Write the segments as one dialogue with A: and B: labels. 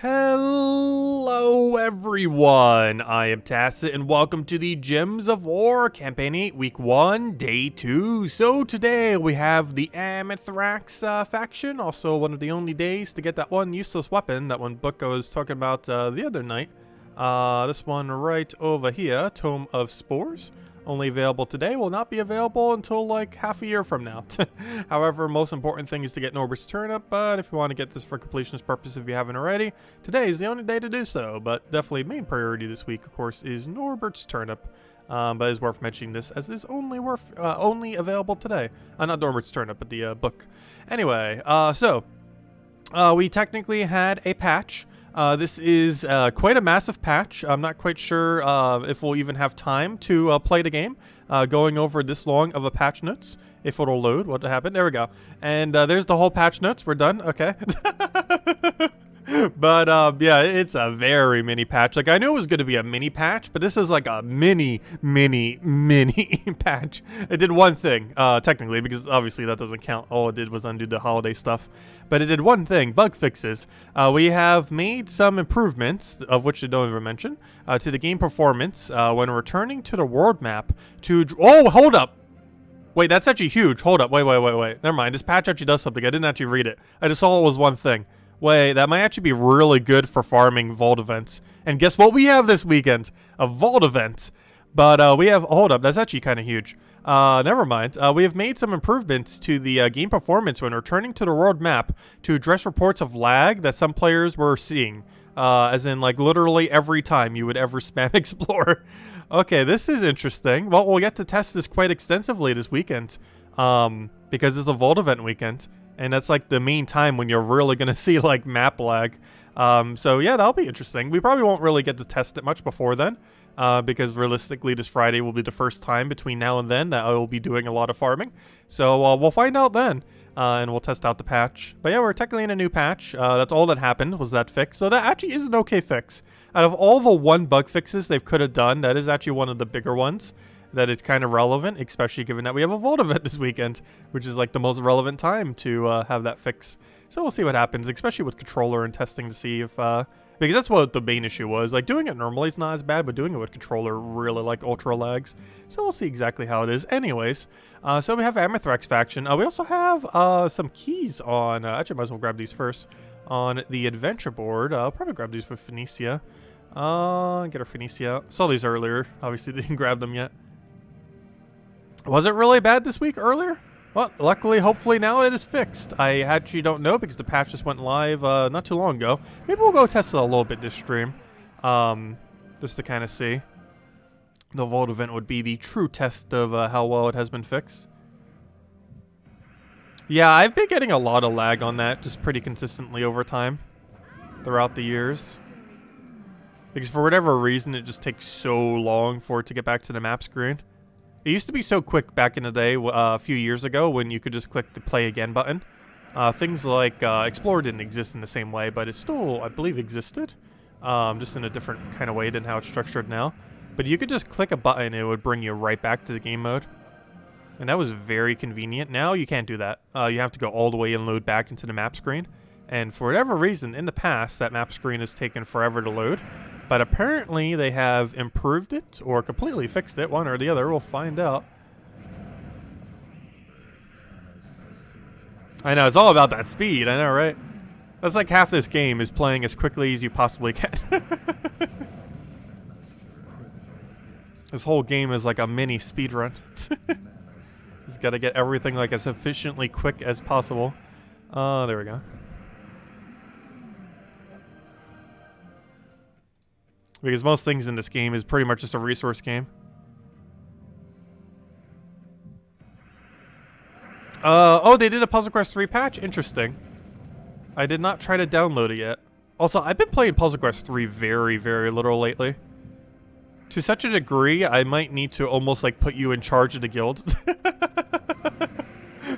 A: Hello everyone, I am Tacit and welcome to the Gems of War Campaign 8 Week 1, Day 2. So today we have the Amethrax faction, also one of the only days to get that one useless weapon, that one book I was talking about the other night. This one right over here, Tome of Spores. Only available today, will not be available until like half a year from now. However, most important thing is to get Norbert's Turnip, but if you want to get this for completionist purpose if you haven't already, today is the only day to do so. But definitely main priority this week, of course, is Norbert's Turnip. But it's worth mentioning this as is only available today. Not Norbert's Turnip, but the book. Anyway, we technically had a patch. This is quite a massive patch. I'm not quite sure if we'll even have time to play the game. Going over this long of a patch notes. If it'll load, what happened? There we go. And there's the whole patch notes. We're done. Okay. But yeah, it's a very mini patch. Like, I knew it was going to be a mini patch, but this is like a mini patch. It did one thing, technically, because obviously that doesn't count. All it did was undo the holiday stuff. But it did one thing, bug fixes. We have made some improvements, of which I don't even mention, to the game performance when returning to the world map to... Oh, hold up! Wait, that's actually huge. Hold up. Wait. Never mind. This patch actually does something. I didn't actually read it. I just saw it was one thing. Wait, that might actually be really good for farming vault events. And guess what we have this weekend? A vault event. But we have... Hold up. That's actually kind of huge. Never mind. We have made some improvements to the game performance when returning to the world map to address reports of lag that some players were seeing. As in, like, literally every time you would ever spam explore. Okay, this is interesting. Well, we'll get to test this quite extensively this weekend. Because it's a vault event weekend. And that's, like, the main time when you're really going to see, like, map lag. So, yeah, that'll be interesting. We probably won't really get to test it much before then. Because realistically, this Friday will be the first time between now and then that I will be doing a lot of farming. So we'll find out then, and we'll test out the patch. But yeah, we're technically in a new patch. That's all that happened was that fix. So that actually is an okay fix. Out of all the one bug fixes they could have done, that is actually one of the bigger ones. That is kind of relevant, especially given that we have a vault event this weekend, which is like the most relevant time to have that fix. So we'll see what happens, especially with controller and testing to see if... because that's what the main issue was. Like, doing it normally is not as bad, but doing it with controller really, like, ultra lags. So we'll see exactly how it is. Anyways, so we have Amethrax faction. We also have some keys on... actually, I might as well grab these first. On the adventure board. I'll probably grab these with Phoenicia. Get our Phoenicia. Saw these earlier. Obviously, didn't grab them yet. Was it really bad this week earlier? Well, luckily, hopefully now it is fixed. I actually don't know because the patch just went live not too long ago. Maybe we'll go test it a little bit this stream. Just to kind of see. The vault event would be the true test of how well it has been fixed. Yeah, I've been getting a lot of lag on that just pretty consistently over time. Throughout the years. Because for whatever reason, it just takes so long for it to get back to the map screen. It used to be so quick back in the day, a few years ago, when you could just click the play again button. Things like Explorer didn't exist in the same way, but it still, I believe, existed. Just in a different kind of way than how it's structured now. But you could just click a button and it would bring you right back to the game mode. And that was very convenient. Now you can't do that. You have to go all the way and load back into the map screen. And for whatever reason, in the past, that map screen has taken forever to load. But apparently they have improved it or completely fixed it, one or the other. We'll find out. I know, it's all about that speed. I know, right? That's like half this game is playing as quickly as you possibly can. This whole game is like a mini speed run. Just got to get everything like as efficiently quick as possible. There we go. Because most things in this game is pretty much just a resource game. Oh, they did a Puzzle Quest 3 patch? Interesting. I did not try to download it yet. Also, I've been playing Puzzle Quest 3 very, very little lately. To such a degree, I might need to almost like put you in charge of the guild.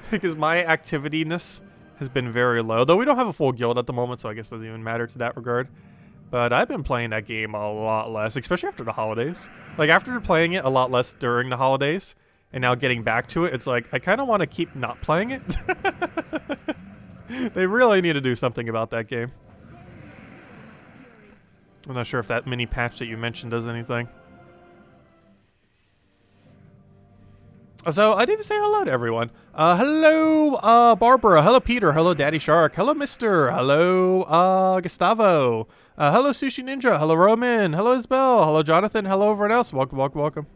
A: Because my activity-ness has been very low. Though we don't have a full guild at the moment, so I guess it doesn't even matter to that regard. But I've been playing that game a lot less, especially after the holidays. Like, after playing it a lot less during the holidays, and now getting back to it, it's like, I kind of want to keep not playing it. They really need to do something about that game. I'm not sure if that mini patch that you mentioned does anything. So I didn't say hello to everyone. Hello, Barbara. Hello, Peter. Hello, Daddy Shark. Hello, Mister. Hello, Gustavo. Hello, Sushi Ninja. Hello, Roman. Hello, Isabel. Hello, Jonathan. Hello, everyone else. Welcome, welcome, welcome.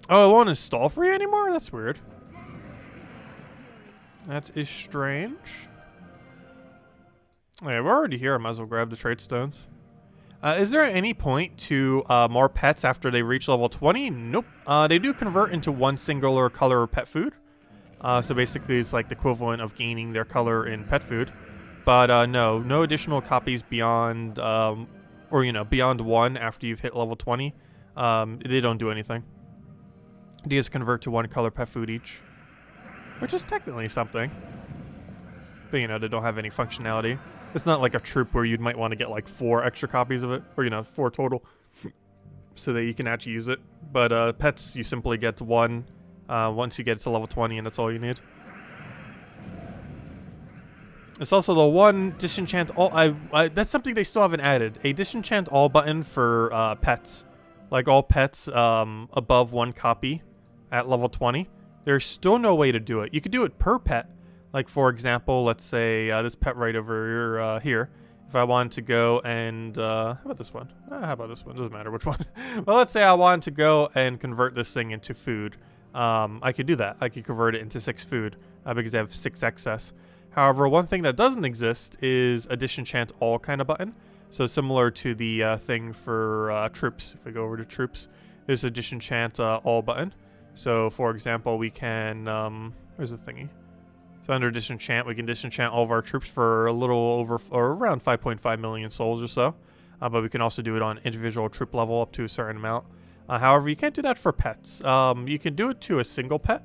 A: Oh, it won't install for you anymore? That's weird. That is strange. Okay, we're already here. I might as well grab the trade stones. Is there any point to more pets after they reach level 20? Nope. They do convert into one singular color pet food. So basically it's like the equivalent of gaining their color in pet food. But no additional copies beyond, or you know, beyond one after you've hit level 20. They don't do anything. They just convert to one color pet food each. Which is technically something. But you know, they don't have any functionality. It's not like a troop where you might want to get like 4 extra copies of it, or you know, 4 total, so that you can actually use it. But pets, you simply get one once you get to level 20, and that's all you need. It's also the one disenchant all. That's something they still haven't added. A disenchant all button for pets, like all pets above 1 copy at level 20. There's still no way to do it. You could do it per pet. Like, for example, let's say this pet right over here. If I wanted to go and... how about this one? How about this one? Doesn't matter which one. Well, let's say I wanted to go and convert this thing into food. I could do that. I could convert it into 6 food because I have 6 excess. However, one thing that doesn't exist is a disenchant all kind of button. So similar to the thing for troops. If I go over to troops, there's a disenchant all button. So, for example, we can... where's the thingy? So under disenchant, we can disenchant all of our troops for a little over, or around 5.5 million souls or so. But we can also do it on individual troop level up to a certain amount. However, you can't do that for pets. You can do it to a single pet.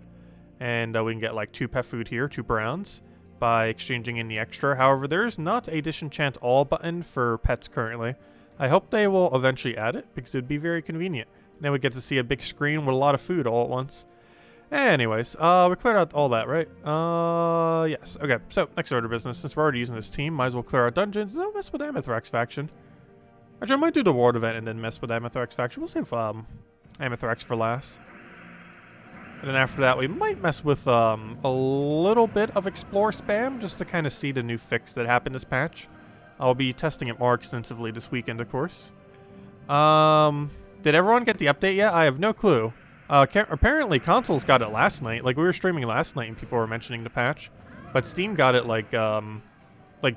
A: And we can get like 2 pet food here, 2 browns, by exchanging in the extra. However, there is not a disenchant all button for pets currently. I hope they will eventually add it, because it would be very convenient. Then we get to see a big screen with a lot of food all at once. Anyways, we cleared out all that, right? Yes. Okay, so next order of business. Since we're already using this team, might as well clear out dungeons. Don't mess with the Amethrax faction. Actually, I might do the ward event and then mess with the Amethrax faction. We'll save Amethrax for last. And then after that, we might mess with a little bit of explore spam just to kind of see the new fix that happened this patch. I'll be testing it more extensively this weekend, of course. Did everyone get the update yet? I have no clue. Apparently consoles got it last night. Like, we were streaming last night and people were mentioning the patch. But Steam got it like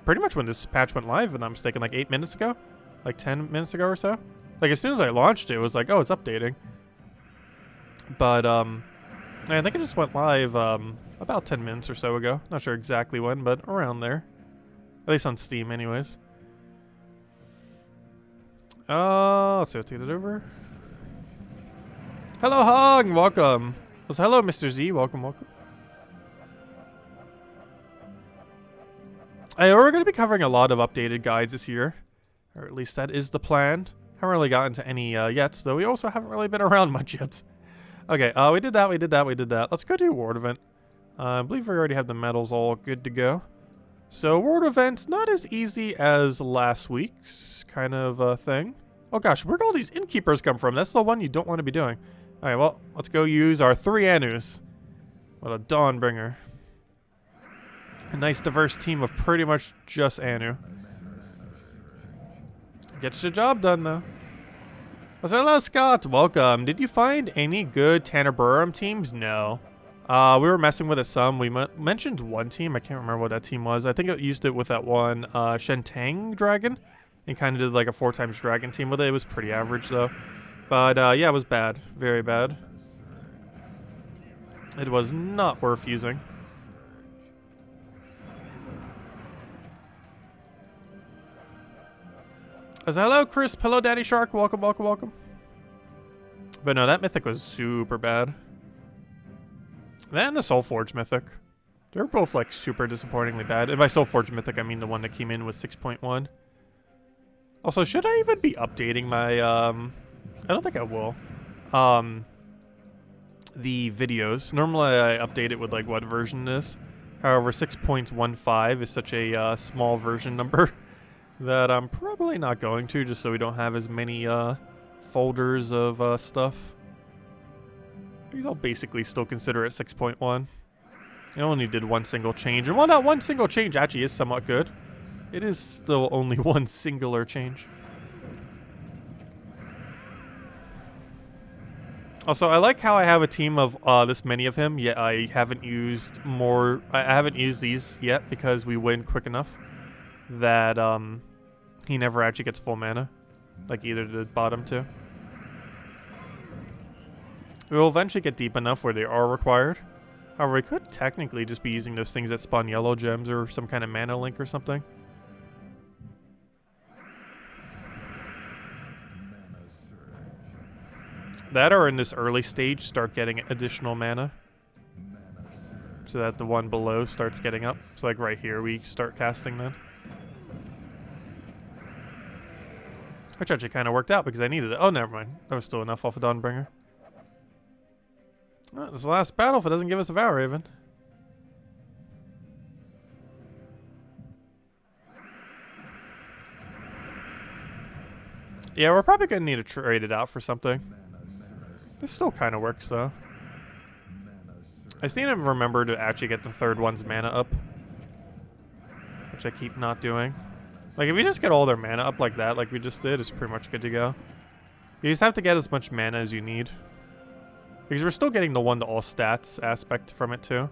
A: pretty much when this patch went live, if I'm not mistaken, like 8 minutes ago? Like 10 minutes ago or so? Like, as soon as I launched it, it was like, oh, it's updating. But, I think it just went live, about 10 minutes or so ago. Not sure exactly when, but around there. At least on Steam, anyways. Let's see, I'll take it over. Hello, Hog, welcome. Hello, Mr. Z, welcome, welcome. We're going to be covering a lot of updated guides this year. Or at least that is the plan. Haven't really gotten to any yet, though we also haven't really been around much yet. Okay, we did that, we did that, we did that. Let's go do a ward event. I believe we already have the medals all good to go. So, ward event's not as easy as last week's kind of thing. Oh gosh, where'd all these innkeepers come from? That's the one you don't want to be doing. Alright, well, let's go use our 3 Anus. What a Dawnbringer. A nice diverse team of pretty much just Anu. Gets the job done, though. Hello, Scott. Welcome. Did you find any good TJTimebomb teams? No. We were messing with it some. We mentioned one team. I can't remember what that team was. I think it used it with that one Shentang Dragon. And kind of did like a 4x Dragon team with it. It was pretty average, though. But, yeah, it was bad. Very bad. It was not worth using. Hello, Chris. Hello, Daddy Shark. Welcome, welcome, welcome. But no, that mythic was super bad. And the Soulforge mythic. They're both, like, super disappointingly bad. And by Soulforge mythic, I mean the one that came in with 6.1. Also, should I even be updating my, I don't think I will. The videos. Normally, I update it with, like, what version it is. However, 6.15 is such a small version number that I'm probably not going to, just so we don't have as many folders of stuff. Because I'll basically still consider it 6.1. It only did one single change. And while that one single change actually is somewhat good, it is still only one singular change. Also, I like how I have a team of this many of him, yet I haven't used more. I haven't used these yet because we win quick enough that he never actually gets full mana, like either the bottom two. We will eventually get deep enough where they are required. However, we could technically just be using those things that spawn yellow gems or some kind of mana link or something. That or in this early stage, start getting additional mana. So that the one below starts getting up. So like right here, we start casting then. Which actually kind of worked out because I needed it. Oh, never mind. That was still enough off of Dawnbringer. Oh, this is the last battle if it doesn't give us a Vow Raven. Yeah, we're probably going to need to trade it out for something. This still kind of works, though. I just need to remember to actually get the third one's mana up. Which I keep not doing. Like, if you just get all their mana up like that, like we just did, it's pretty much good to go. You just have to get as much mana as you need. Because we're still getting the one-to-all stats aspect from it, too.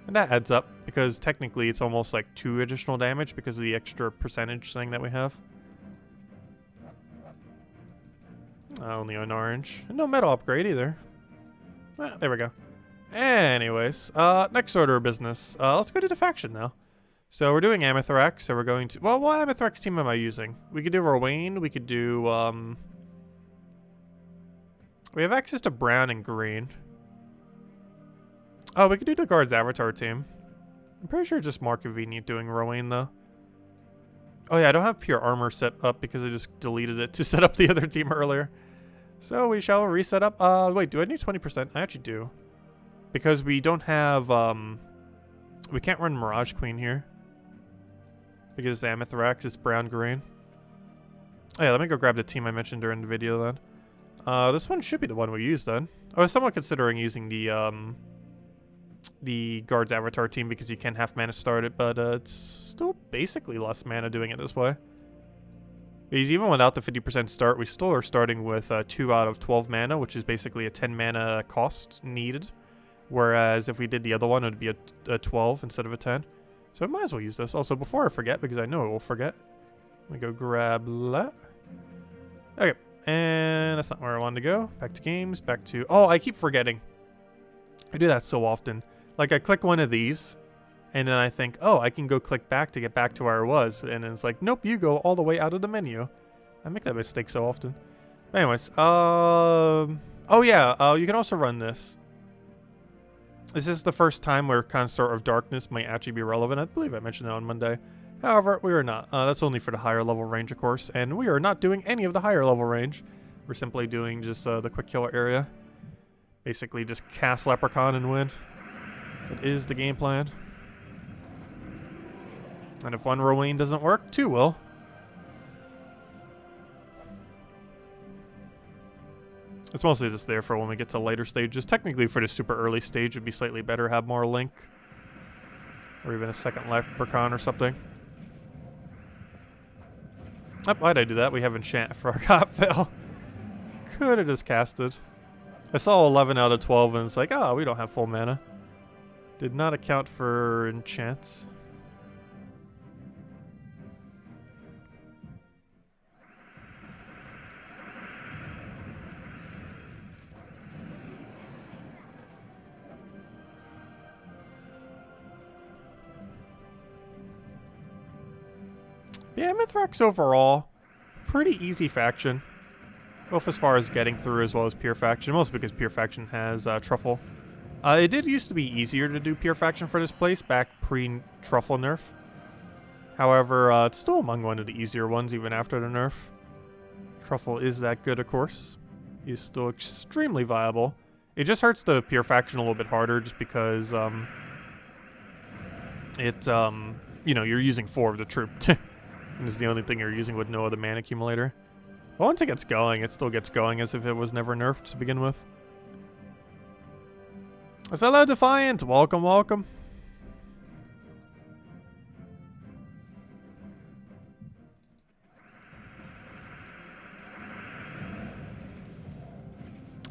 A: And that adds up, because technically it's almost like 2 additional damage because of the extra percentage thing that we have. Only an orange. And no metal upgrade either. Ah, there we go. Anyways, next order of business. Let's go to the faction now. So we're doing Amethrax, so we're going to... Well, what Amethrax team am I using? We could do Rowain, we could do... We have access to brown and green. Oh, we could do the Guard's Avatar team. I'm pretty sure it's just more convenient doing Rowain, though. Oh yeah, I don't have pure armor set up because I just deleted it to set up the other team earlier. So we shall reset up. Wait, do I need 20%? I actually do. Because we don't have, we can't run Mirage Queen here. Because the Amethrax is brown-green. Oh yeah, let me go grab the team I mentioned during the video then. This one should be the one we use then. I was somewhat considering using the Guard's Avatar team because you can half mana start it, but it's still basically less mana doing it this way. Because even without the 50% start, we still are starting with 2 out of 12 mana, which is basically a 10 mana cost needed. Whereas if we did the other one, it would be a 12 instead of a 10. So I might as well use this. Also, before I forget, because I know I will forget, let me go grab that. Okay, and that's not where I wanted to go. Back to games, back to... Oh, I keep forgetting. I do that so often. Like, I click one of these, and then I think, oh, I can go click back to get back to where I was. And then it's like, nope, you go all the way out of the menu. I make that mistake so often. But anyways, oh yeah, you can also run this. This is the first time where Consort of Darkness might actually be relevant. I believe I mentioned that on Monday. However, we are not. That's only for the higher level range, of course. And we are not doing any of the higher level range. We're simply doing just the quick killer area. Basically just cast Leprechaun and win. That is the game plan. And if one Rowain doesn't work, 2 will. It's mostly just there for when we get to later stages. Technically for the super early stage, it'd be slightly better to have more Link. Or even a second Leprechaun or something. Oh, why'd I do that? We have enchant for our cop fail. Could have just casted. I saw 11 out of 12 and it's like, oh, we don't have full mana. Did not account for enchants. Yeah, Amethrax overall, pretty easy faction. Both as far as getting through as well as pure faction, mostly because pure faction has truffle. It did used to be easier to do pure faction for this place back pre-truffle nerf. However, it's still among one of the easier ones even after the nerf. Truffle is that good, of course. He's still extremely viable. It just hurts the pure faction a little bit harder just because it, you know, you're using 4 of the troop. And it's the only thing you're using with no other mana accumulator. But once it gets going, it still gets going as if it was never nerfed to begin with. Hello, Defiant. Welcome, welcome.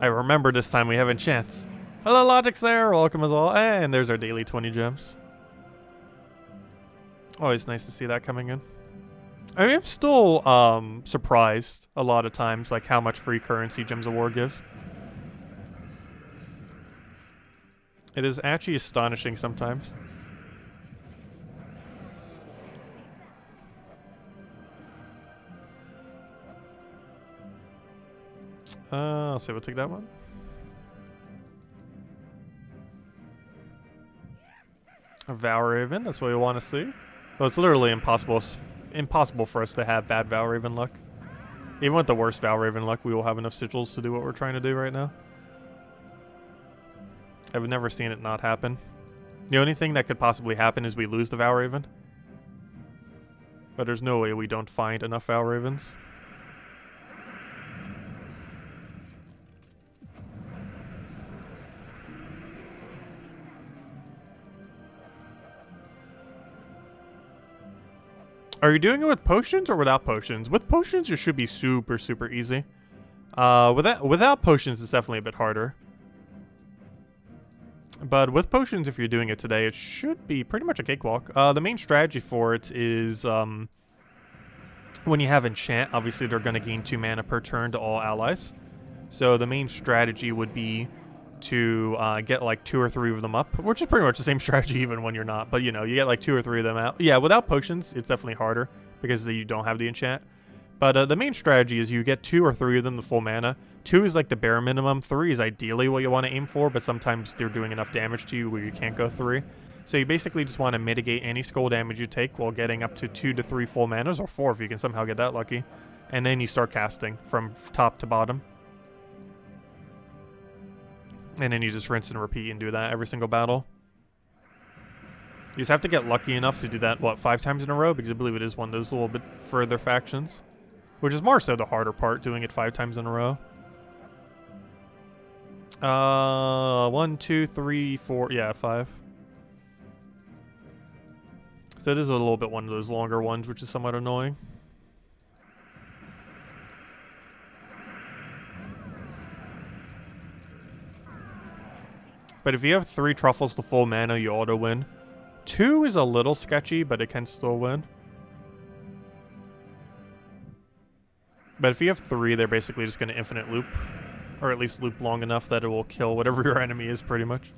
A: I remember this time we have a chance. Hello, Logic's there. Welcome as well. And there's our daily 20 gems. Always nice to see that coming in. I mean, I'm still surprised a lot of times, like how much free currency Gems of War gives. It is actually astonishing sometimes. I'll say we'll take that one. A Valraven, that's what we want to see. So it's literally impossible for us to have bad Valraven luck. Even with the worst Valraven luck, we will have enough sigils to do what we're trying to do right now. I've never seen it not happen. The only thing that could possibly happen is we lose the Valraven. But there's no way we don't find enough Valravens. Are you doing it with potions or without potions? With potions, it should be super, super easy. Without potions, it's definitely a bit harder. But with potions, if you're doing it today, it should be pretty much a cakewalk. The main strategy for it is when you have enchant, obviously they're going to gain 2 mana per turn to all allies. So the main strategy would be to get like 2 or 3 of them up, which is pretty much the same strategy even when you're not. But you know, you get like 2 or 3 of them out. Yeah, without potions, it's definitely harder because you don't have the enchant. But the main strategy is you get 2 or 3 of them the full mana. 2 is like the bare minimum. 3 is ideally what you want to aim for, but sometimes they're doing enough damage to you where you can't go 3. So you basically just want to mitigate any skull damage you take while getting up to 2 to 3 full manas, or 4 if you can somehow get that lucky. And then you start casting from top to bottom. And then you just rinse and repeat and do that every single battle. You just have to get lucky enough to do that, what, 5 times in a row? Because I believe it is one of those little bit further factions. Which is more so the harder part, doing it 5 times in a row. 1, 2, 3, 4, yeah, 5. So it is a little bit one of those longer ones, which is somewhat annoying. But if you have 3 truffles to full mana, you auto win. 2 is a little sketchy, but it can still win. But if you have 3, they're basically just going to infinite loop. Or at least loop long enough that it will kill whatever your enemy is, pretty much.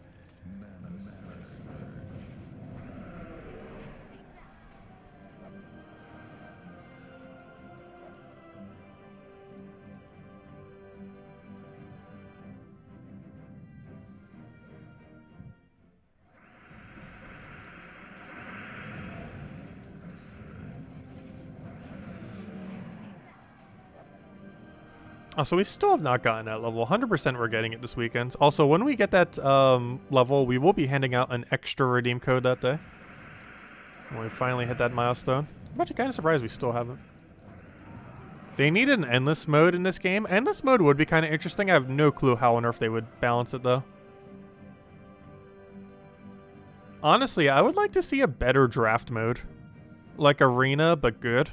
A: Oh, so we still have not gotten that level. 100% we're getting it this weekend. Also, when we get that level, we will be handing out an extra redeem code that day. When we finally hit that milestone. I'm actually kind of surprised we still haven't. They need an endless mode in this game. Endless mode would be kind of interesting. I have no clue how on earth they would balance it, though. Honestly, I would like to see a better draft mode. Like Arena, but good.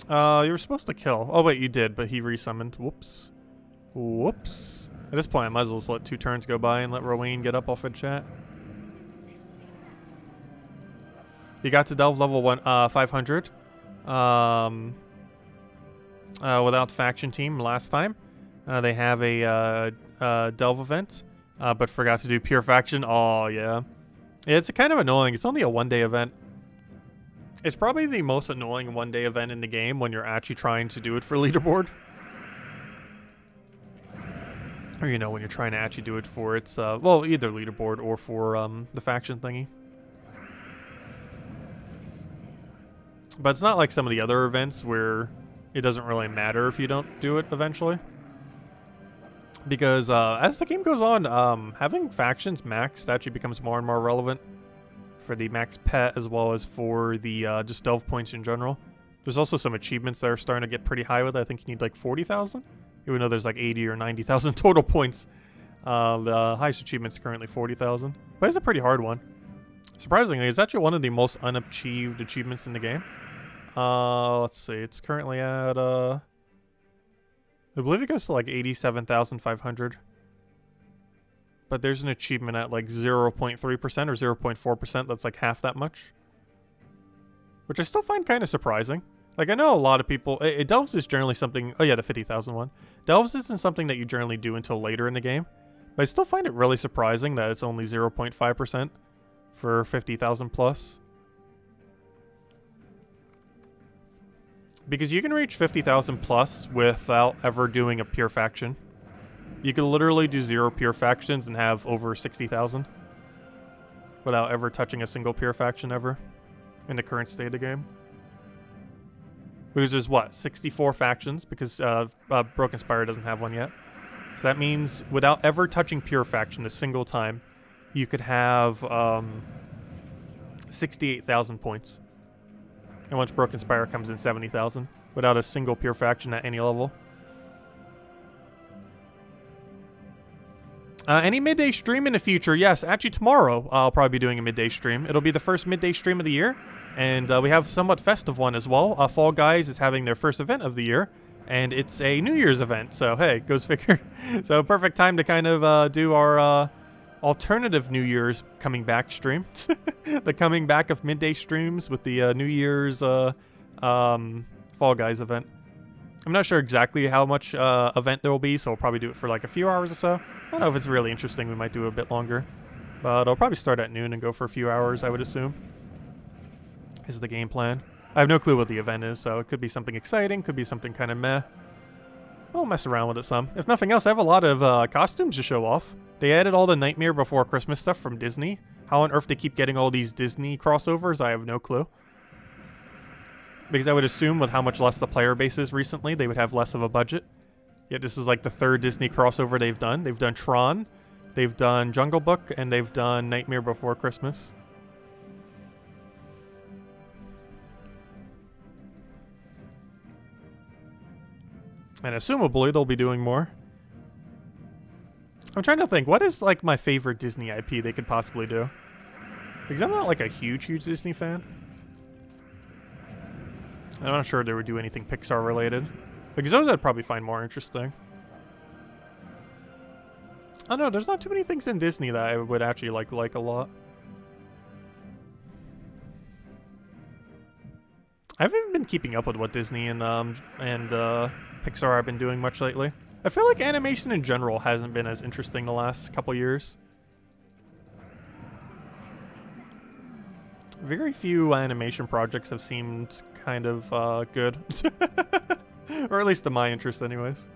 A: You were supposed to kill. Oh, wait, you did, but he resummoned. Whoops. Whoops. At this point, I might as well just let 2 turns go by and let Rowan get up off of chat. You got to Delve level 500. Without faction team last time. They have a Delve event, but forgot to do pure faction. Oh, yeah. It's kind of annoying. It's only a 1-day event. It's probably the most annoying 1-day event in the game when you're actually trying to do it for leaderboard. Or, you know, when you're trying to actually do it for its, well, either leaderboard or for the faction thingy. But it's not like some of the other events where it doesn't really matter if you don't do it eventually. Because as the game goes on, having factions maxed actually becomes more and more relevant for the max pet as well as for the just delve points in general. There's also some achievements that are starting to get pretty high with it. I think you need like 40,000, even though there's like 80 or 90,000 total points. The highest achievement is currently 40,000, but it's a pretty hard one. Surprisingly, it's actually one of the most unachieved achievements in the game. Let's see, it's currently at I believe it goes to like 87,500. But there's an achievement at like 0.3% or 0.4% that's like half that much. Which I still find kind of surprising. Like, I know a lot of people... Delves is generally something... Oh yeah, the 50,000 one. Delves isn't something that you generally do until later in the game. But I still find it really surprising that it's only 0.5% for 50,000 plus. Because you can reach 50,000 plus without ever doing a pure faction. You can literally do 0 pure factions and have over 60,000 without ever touching a single pure faction ever in the current state of the game. Which is what, 64 factions, because Broken Spire doesn't have one yet. So that means without ever touching pure faction a single time, you could have 68,000 points. And once Broken Spire comes in, 70,000 without a single pure faction at any level. Any midday stream in the future? Yes, actually tomorrow I'll probably be doing a midday stream. It'll be the first midday stream of the year, and we have a somewhat festive one as well. Fall Guys is having their first event of the year, and it's a New Year's event, so hey, goes figure. So perfect time to kind of do our alternative New Year's coming back stream. The coming back of midday streams with the New Year's Fall Guys event. I'm not sure exactly how much event there will be, so we'll probably do it for like a few hours or so. I don't know if it's really interesting. We might do it a bit longer. But I'll probably start at noon and go for a few hours, I would assume. Is the game plan. I have no clue what the event is, so it could be something exciting, could be something kind of meh. We'll mess around with it some. If nothing else, I have a lot of costumes to show off. They added all the Nightmare Before Christmas stuff from Disney. How on earth they keep getting all these Disney crossovers, I have no clue. Because I would assume with how much less the player base is recently, they would have less of a budget. Yet this is like the third Disney crossover they've done. They've done Tron, they've done Jungle Book, and they've done Nightmare Before Christmas. And assumably they'll be doing more. I'm trying to think, what is like my favorite Disney IP they could possibly do? Because I'm not like a huge Disney fan. I'm not sure they would do anything Pixar related. Because those I'd probably find more interesting. I don't know, there's not too many things in Disney that I would actually like a lot. I haven't been keeping up with what Disney and Pixar have been doing much lately. I feel like animation in general hasn't been as interesting the last couple years. Very few animation projects have seemed kind of good. Or at least to my interest anyways.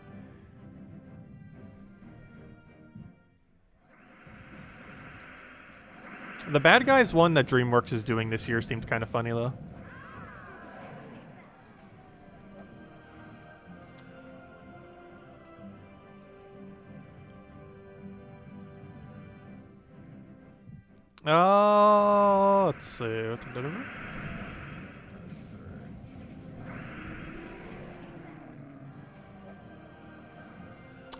A: The Bad Guys one that DreamWorks is doing this year seemed kind of funny though. Oh, let's see. What's a bit of it?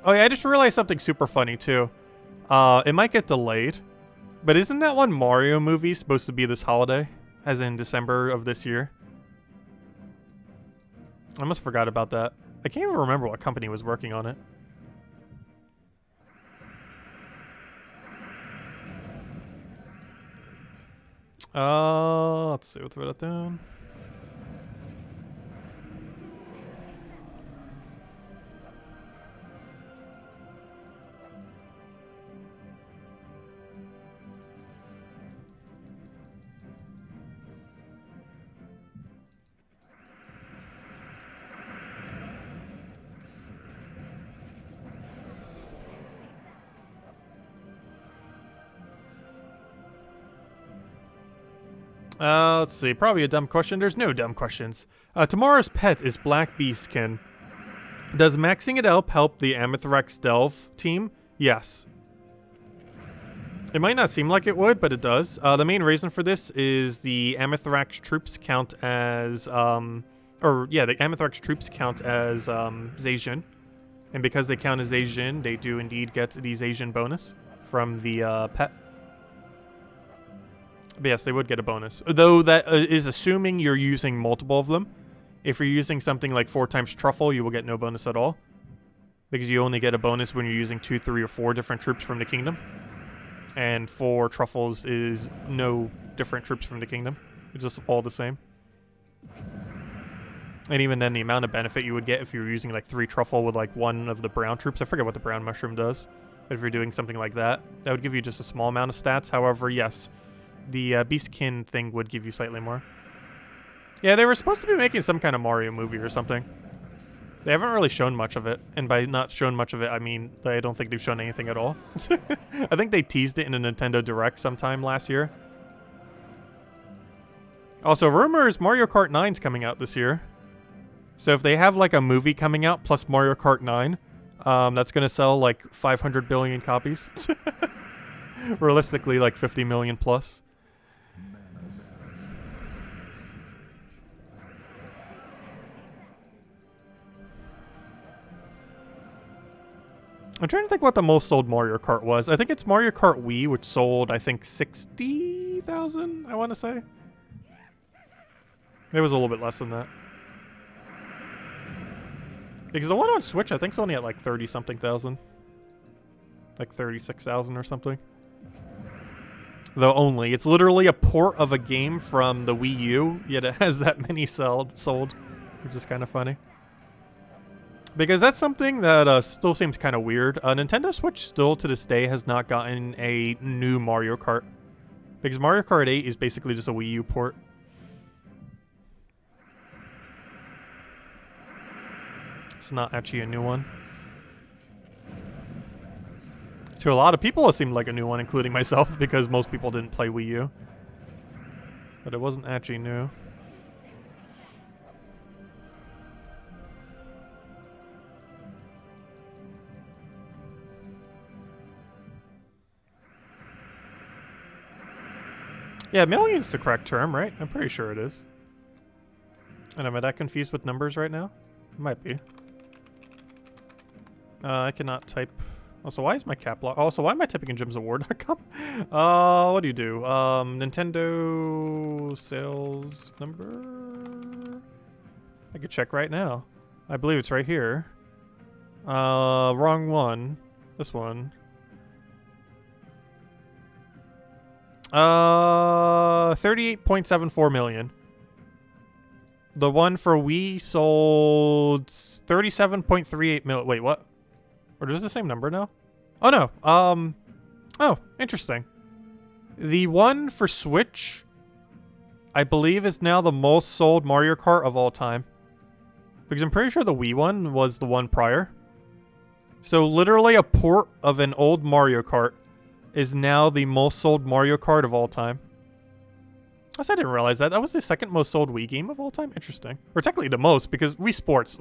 A: Oh yeah, I just realized something super funny too. It might get delayed, but isn't that one Mario movie supposed to be this holiday? As in December of this year? I almost forgot about that. I can't even remember what company was working on it. Let's see, we'll throw that down. Let's see. Probably a dumb question. There's no dumb questions. Tomorrow's pet is Black Beastkin. Does maxing it up help the Amethrax Delve team? Yes. It might not seem like it would, but it does. The main reason for this is the Amethrax troops count as, the Amethrax troops count as Zacian. And because they count as Zacian, they do indeed get the Zacian bonus from the pet. But yes, they would get a bonus. Though that is assuming you're using multiple of them. If you're using something like 4 times Truffle, you will get no bonus at all. Because you only get a bonus when you're using 2, 3, or 4 different troops from the kingdom. And 4 Truffles is no different troops from the kingdom. It's just all the same. And even then, the amount of benefit you would get if you were using like 3 Truffle with like 1 of the brown troops. I forget what the brown mushroom does. But if you're doing something like that, that would give you just a small amount of stats. However, yes, the Beastkin thing would give you slightly more. Yeah, they were supposed to be making some kind of Mario movie or something. They haven't really shown much of it. And by not shown much of it, I mean, I don't think they've shown anything at all. I think they teased it in a Nintendo Direct sometime last year. Also, rumors Mario Kart 9's coming out this year. So if they have like a movie coming out plus Mario Kart 9, that's going to sell like 500 billion copies. Realistically, like 50 million plus. I'm trying to think what the most sold Mario Kart was. I think it's Mario Kart Wii, which sold, I think, 60,000, I want to say. It was a little bit less than that. Because the one on Switch, I think, is only at like 30-something thousand. Like 36,000 or something. Though only. It's literally a port of a game from the Wii U, yet it has that many sold, which is kind of funny. Because that's something that still seems kind of weird. Nintendo Switch still to this day has not gotten a new Mario Kart. Because Mario Kart 8 is basically just a Wii U port. It's not actually a new one. To a lot of people it seemed like a new one, including myself, because most people didn't play Wii U. But it wasn't actually new. Yeah, million's the correct term, right? I'm pretty sure it is. And am I that confused with numbers right now? Might be. I cannot type. Also, why is my cap lock? Also, why am I typing in gemsaward.com? What do you do? Nintendo sales number? I could check right now. I believe it's right here. Wrong one. This one. 38.74 million. The one for Wii sold 37.38 million. Wait, what? Or is it the same number now? Oh, no. Oh, interesting. The one for Switch, I believe, is now the most sold Mario Kart of all time. Because I'm pretty sure the Wii one was the one prior. So literally a port of an old Mario Kart is now the most sold Mario Kart of all time. I didn't realize that. That was the second most sold Wii game of all time. Interesting. Or technically the most, because Wii Sports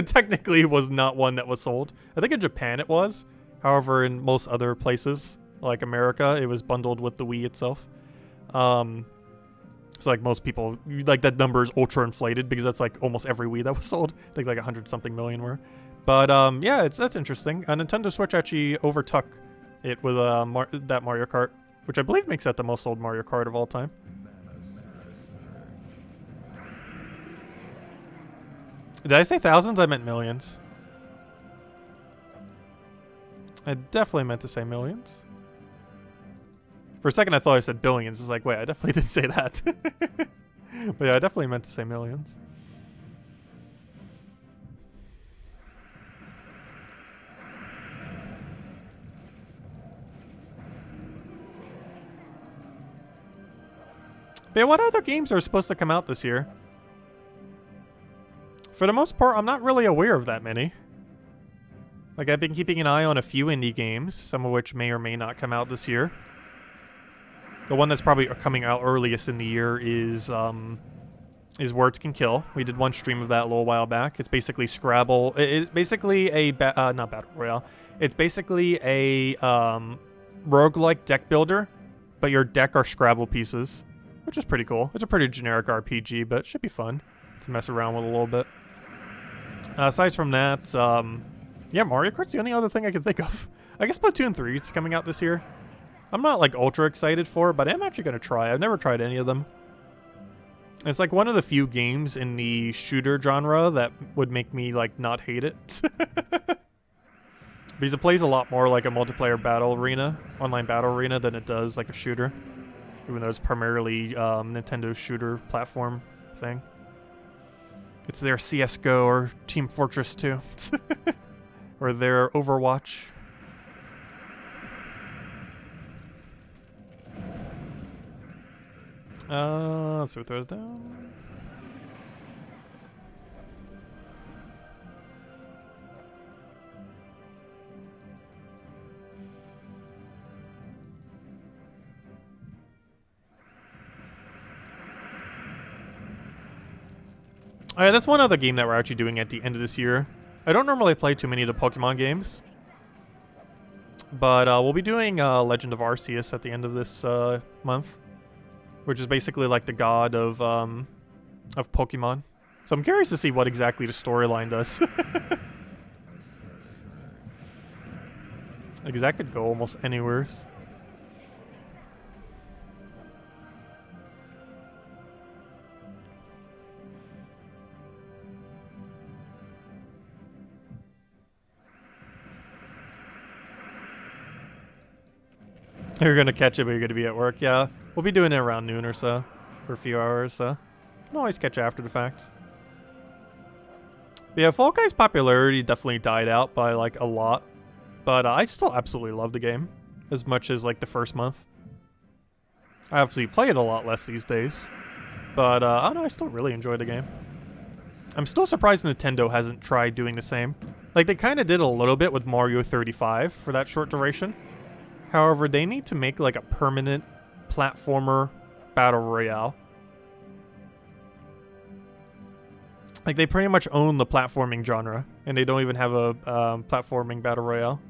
A: technically was not one that was sold. I think in Japan it was. However, in most other places, like America, it was bundled with the Wii itself. So like most people, like that number is ultra inflated because that's like almost every Wii that was sold. I think like 100-something million were. But yeah, that's interesting. Nintendo Switch actually overtook it with that Mario Kart, which I believe makes that the most sold Mario Kart of all time. Did I say thousands? I meant millions. I definitely meant to say millions. For a second I thought I said billions. It's like, wait, I definitely didn't say that. But yeah, I definitely meant to say millions. But yeah, what other games are supposed to come out this year? For the most part, I'm not really aware of that many. Like, I've been keeping an eye on a few indie games, some of which may or may not come out this year. The one that's probably coming out earliest in the year is Words Can Kill. We did one stream of that a little while back. It's basically Scrabble. It's basically a not Battle Royale. It's basically a roguelike deck builder, but your deck are Scrabble pieces, which is pretty cool. It's a pretty generic RPG, but it should be fun to mess around with a little bit. Aside from that, yeah, Mario Kart's the only other thing I can think of. I guess Splatoon 3 is coming out this year. I'm not like ultra excited for it, but I'm actually going to try. I've never tried any of them. It's like one of the few games in the shooter genre that would make me like not hate it. Because it plays a lot more like a multiplayer battle arena, online battle arena, than it does like a shooter. Even though it's primarily Nintendo's shooter platform thing. It's their CSGO or Team Fortress 2. Or their Overwatch. Let's throw it down. Alright, that's one other game that we're actually doing at the end of this year. I don't normally play too many of the Pokemon games. But we'll be doing Legend of Arceus at the end of this month. Which is basically like the god of Pokemon. So I'm curious to see what exactly the storyline does. Like, that could go almost anywhere. You're gonna catch it, but you're gonna be at work. Yeah, we'll be doing it around noon or so, for a few hours. So, you can always catch it after the fact. But yeah, Fall Guys' popularity definitely died out by like a lot, but I still absolutely love the game as much as like the first month. I obviously play it a lot less these days, but I don't know, I still really enjoy the game. I'm still surprised Nintendo hasn't tried doing the same. Like, they kind of did a little bit with Mario 35 for that short duration. However, they need to make like a permanent platformer battle royale. Like, they pretty much own the platforming genre, and they don't even have a platforming battle royale.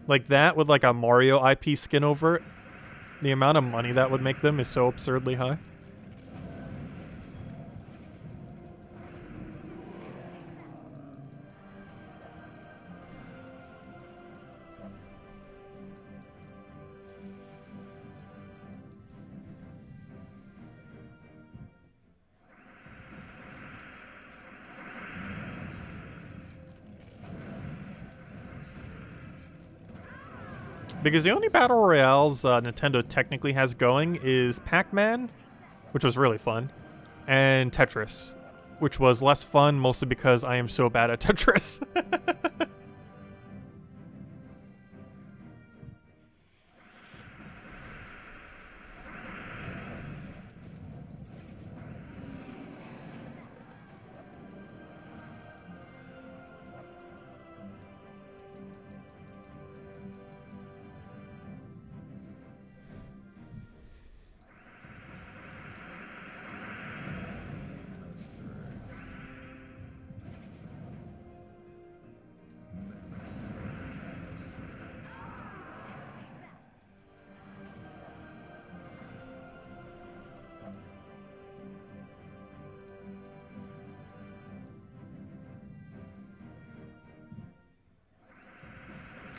A: Like that with like a Mario IP skin over it, the amount of money that would make them is so absurdly high. Because the only battle royales Nintendo technically has going is Pac-Man, which was really fun, and Tetris, which was less fun mostly because I am so bad at Tetris.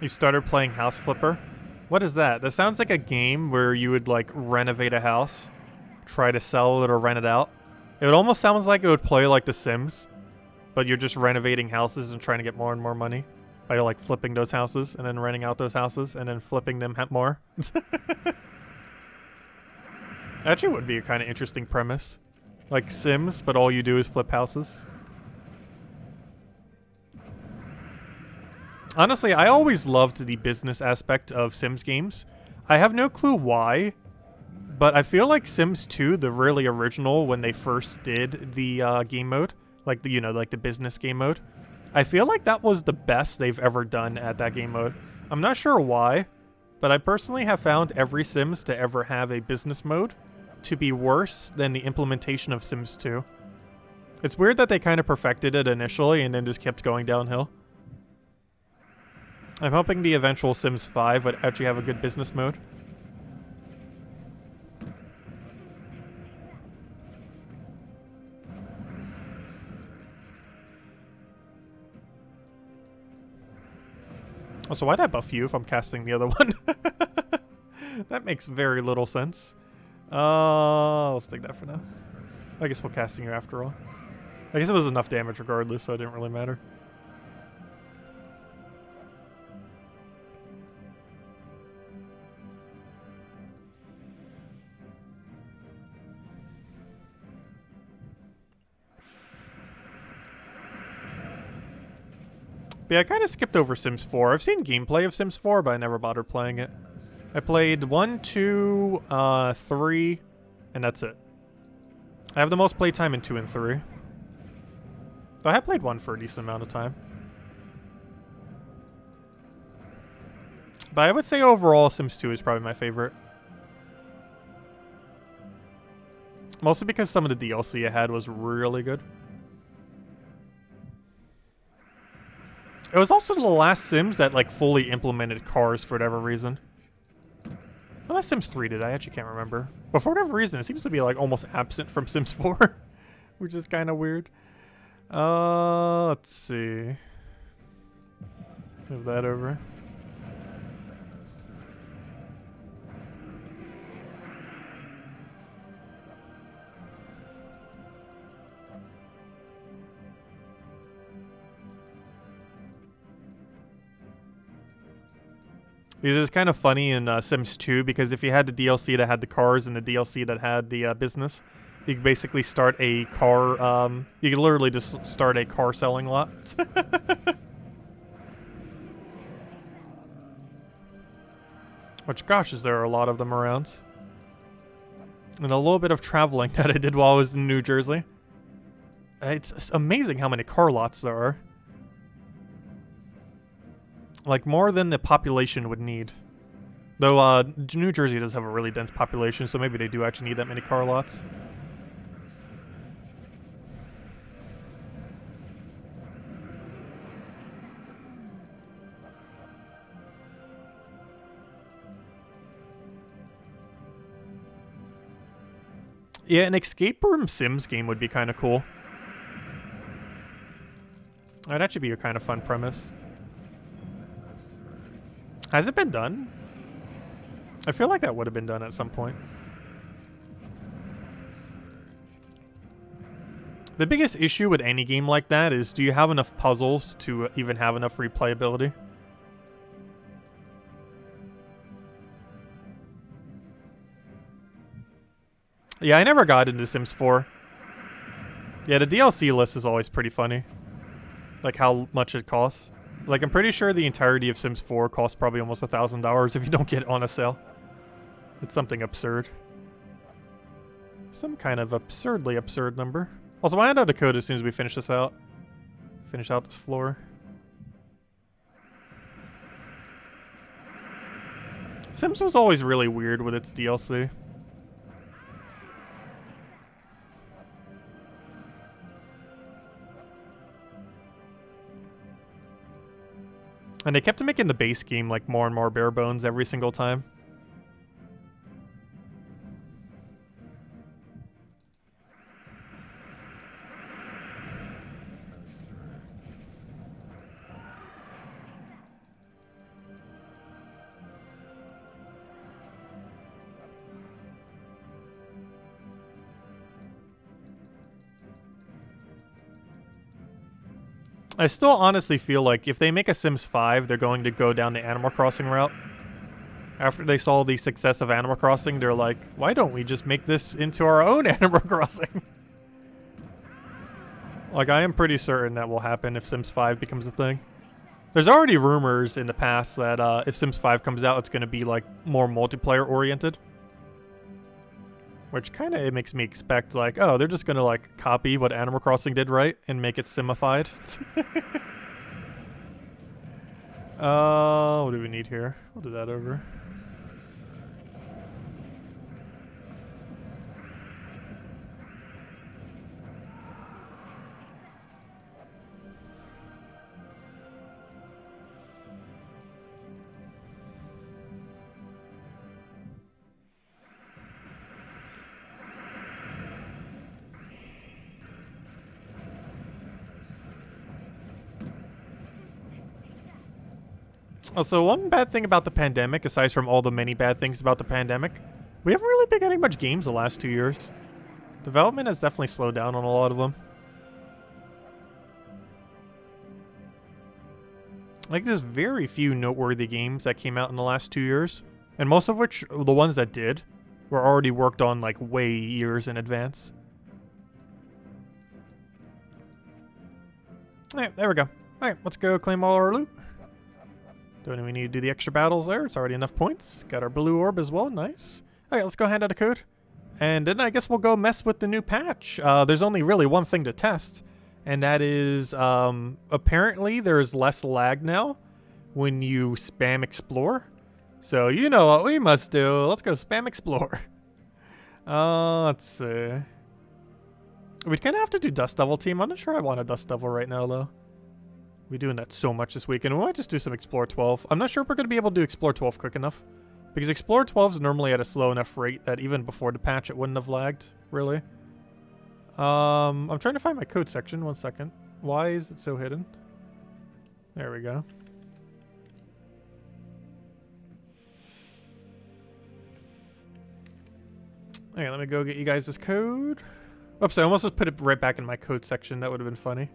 A: You started playing House Flipper? What is that? That sounds like a game where you would like renovate a house, try to sell it or rent it out. It would almost sound like it would play like The Sims, but you're just renovating houses and trying to get more and more money by like flipping those houses and then renting out those houses and then flipping them more. Actually would be a kind of interesting premise. Like Sims, but all you do is flip houses. Honestly, I always loved the business aspect of Sims games. I have no clue why, but I feel like Sims 2, the really original, when they first did the game mode, like the, you know, like the business game mode, I feel like that was the best they've ever done at that game mode. I'm not sure why, but I personally have found every Sims to ever have a business mode to be worse than the implementation of Sims 2. It's weird that they kind of perfected it initially and then just kept going downhill. I'm hoping the eventual Sims 5 would actually have a good business mode. Also, why'd I buff you if I'm casting the other one? That makes very little sense. I'll stick that for now. I guess we're casting you after all. I guess it was enough damage regardless, so it didn't really matter. But yeah, I kind of skipped over Sims 4. I've seen gameplay of Sims 4, but I never bothered playing it. I played 1, 2, 3, and that's it. I have the most playtime in 2 and 3. I have played 1 for a decent amount of time. But I would say overall, Sims 2 is probably my favorite. Mostly because some of the DLC I had was really good. It was also the last Sims that like fully implemented cars for whatever reason. Unless Sims 3 did, I actually can't remember. But for whatever reason, it seems to be like almost absent from Sims 4, which is kind of weird. Let's see. Move that over. Because it's kind of funny in Sims 2, because if you had the DLC that had the cars and the DLC that had the business, you could basically start a car, you could literally just start a car selling lot. Which, gosh, is there a lot of them around. And a little bit of traveling that I did while I was in New Jersey. It's amazing how many car lots there are. Like, more than the population would need. Though, New Jersey does have a really dense population, so maybe they do actually need that many car lots. Yeah, an escape room Sims game would be kind of cool. That'd actually be a kind of fun premise. Has it been done? I feel like that would have been done at some point. The biggest issue with any game like that is, do you have enough puzzles to even have enough replayability? Yeah, I never got into Sims 4. Yeah, the DLC list is always pretty funny. Like how much it costs. Like, I'm pretty sure the entirety of Sims 4 costs probably almost $1,000 if you don't get it on a sale. It's something absurd. Some kind of absurdly absurd number. Also, I'll hand out a code as soon as we finish this out. Finish out this floor. Sims was always really weird with its DLC. And they kept making the base game like more and more bare bones every single time. I still honestly feel like if they make a Sims 5, they're going to go down the Animal Crossing route. After they saw the success of Animal Crossing, they're like, why don't we just make this into our own Animal Crossing? Like, I am pretty certain that will happen if Sims 5 becomes a thing. There's already rumors in the past that if Sims 5 comes out, it's going to be like more multiplayer oriented. Which kind of makes me expect, like, oh, they're just going to, like, copy what Animal Crossing did right and make it simified. What do we need here? We'll do that over. Also, one bad thing about the pandemic, aside from all the many bad things about the pandemic, we haven't really been getting much games the last 2 years. Development has definitely slowed down on a lot of them. Like, there's very few noteworthy games that came out in the last 2 years. And most of which, the ones that did, were already worked on, like, way years in advance. Alright, there we go. Alright, let's go claim all our loot. Don't even need to do the extra battles there. It's already enough points. Got our blue orb as well. Nice. Alright, let's go hand out a code. And then I guess we'll go mess with the new patch. There's only really one thing to test. And that is, apparently there's less lag now when you spam explore. So you know what we must do. Let's go spam explore. Let's see. We'd kind of have to do Dust Devil team. I'm not sure I want a Dust Devil right now, though. We're doing that so much this weekend. We might just do some Explore 12. I'm not sure if we're going to be able to do Explore 12 quick enough. Because Explore 12 is normally at a slow enough rate that even before the patch it wouldn't have lagged, really. I'm trying to find my code section. 1 second. Why is it so hidden? There we go. Okay, let me go get you guys this code. Oops, I almost just put it right back in my code section. That would have been funny.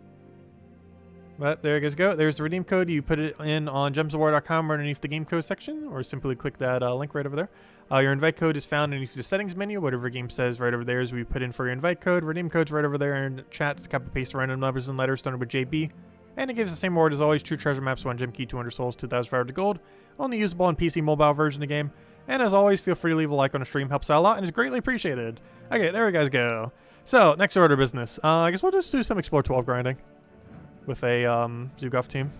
A: But there you guys go. There's the redeem code. You put it in on gemsofwar.com or underneath the game code section, or simply click that link right over there. Your invite code is found underneath the settings menu. Whatever game says right over there is we put in for your invite code. Redeem code's right over there in chat. It's copy paste random numbers and letters started with JB. And it gives the same reward as always. 2 treasure maps, 1 gem key, 200 souls, 2,500 gold. Only usable on PC mobile version of the game. And as always, feel free to leave a like on the stream. Helps out a lot and is greatly appreciated. Okay, there we guys go. So, next order of business. I guess we'll just do some Explore 12 grinding with a Zugov team.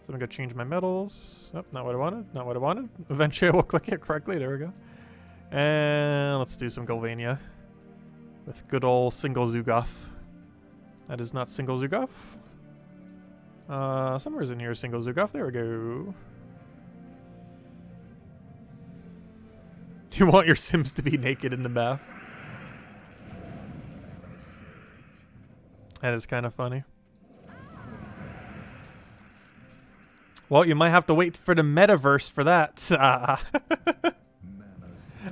A: So I'm going to change my medals. Oh, not what I wanted. Not what I wanted. Eventually I will click it correctly. There we go. And let's do some Golvania with good old single Zugov. That is not single Zugov. Somewhere's in here single Zugov. There we go. Do you want your Sims to be naked in the bath? That is kind of funny. Well, you might have to wait for the metaverse for that.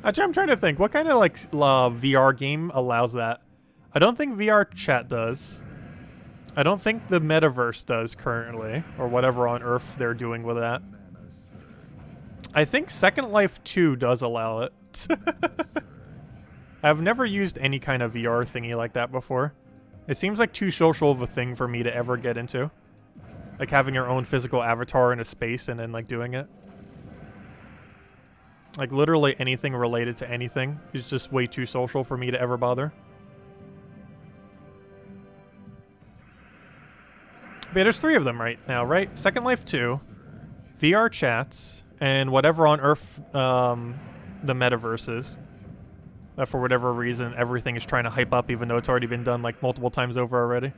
A: I'm trying to think. What kind of like VR game allows that? I don't think VR chat does. I don't think the metaverse does currently, or whatever on Earth they're doing with that. I think Second Life 2 does allow it. I've never used any kind of VR thingy like that before. It seems like too social of a thing for me to ever get into. Like having your own physical avatar in a space and then like doing it. Like literally anything related to anything is just way too social for me to ever bother. But yeah, there's 3 of them right now, right? Second Life 2, VR chats, and whatever on Earth the metaverse is. That for whatever reason everything is trying to hype up even though it's already been done like multiple times over already.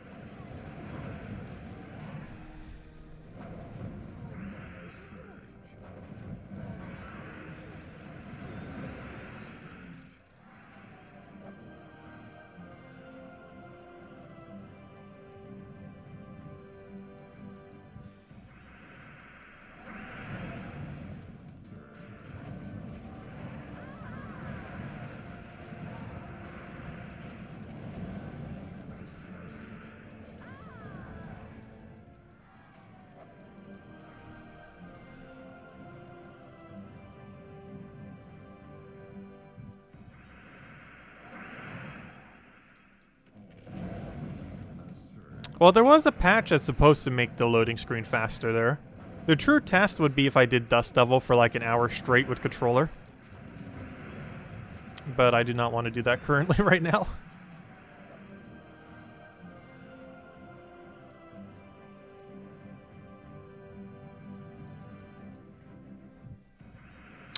A: Well, there was a patch that's supposed to make the loading screen faster there. The true test would be if I did Dust Devil for like an hour straight with controller. But I do not want to do that currently right now.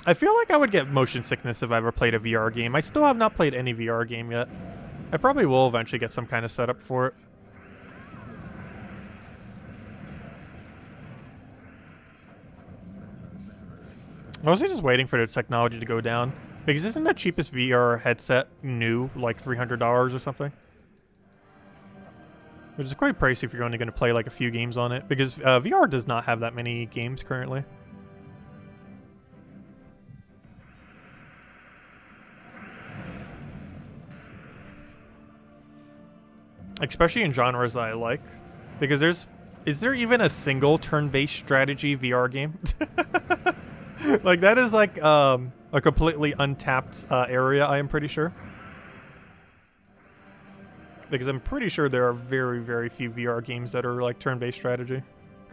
A: I feel like I would get motion sickness if I ever played a VR game. I still have not played any VR game yet. I probably will eventually get some kind of setup for it. I was just waiting for the technology to go down. Because isn't the cheapest VR headset new, like $300 or something? Which is quite pricey if you're only going to play like a few games on it, because VR does not have that many games currently. Especially in genres that I like, because is there even a single turn-based strategy VR game? Like that is like a completely untapped area, I am pretty sure. Because I'm pretty sure there are very, very few VR games that are like turn-based strategy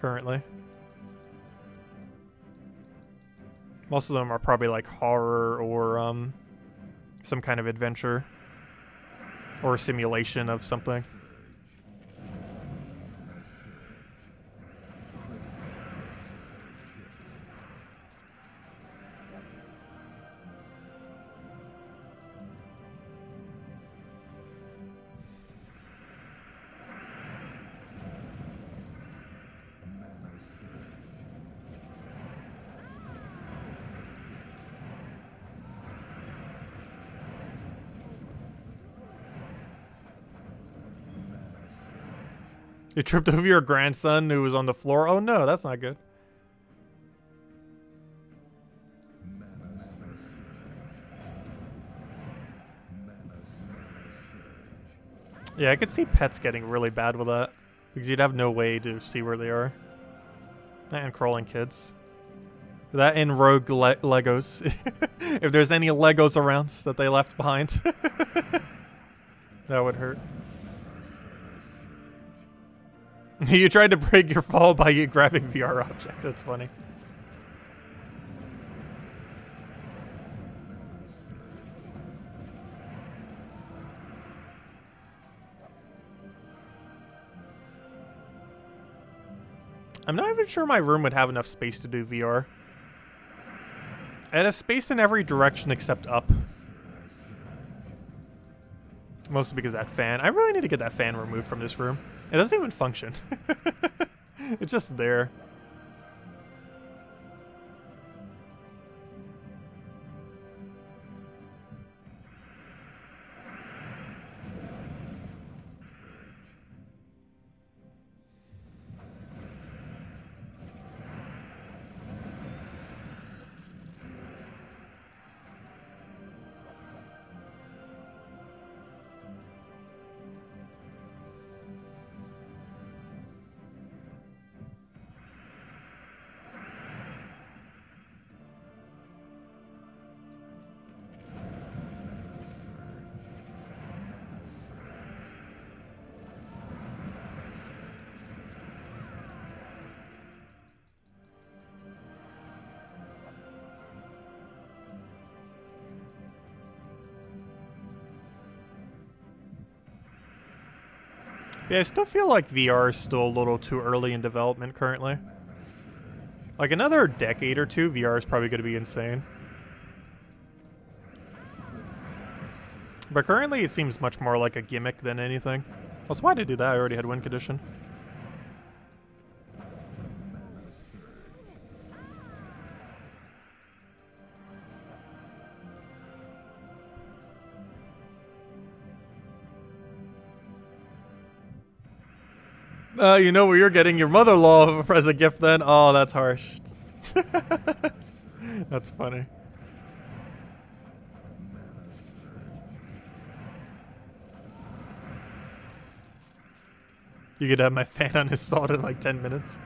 A: currently. Most of them are probably like horror or some kind of adventure or simulation of something. You tripped over your grandson who was on the floor? Oh no, that's not good. Yeah, I could see pets getting really bad with that, because you'd have no way to see where they are. And crawling kids. That and rogue Legos. If there's any Legos around that they left behind. That would hurt. You tried to break your fall by you grabbing VR objects. That's funny. I'm not even sure my room would have enough space to do VR. It has space in every direction except up. Mostly because of that fan. I really need to get that fan removed from this room. It doesn't even function. It's just there. Yeah, I still feel like VR is still a little too early in development currently. Like another decade or two, VR is probably going to be insane. But currently it seems much more like a gimmick than anything. Also, why did I do that? I already had win condition. You know where you're getting your mother-in-law as a gift then? Oh, that's harsh. That's funny. You could have my fan uninstalled in like 10 minutes.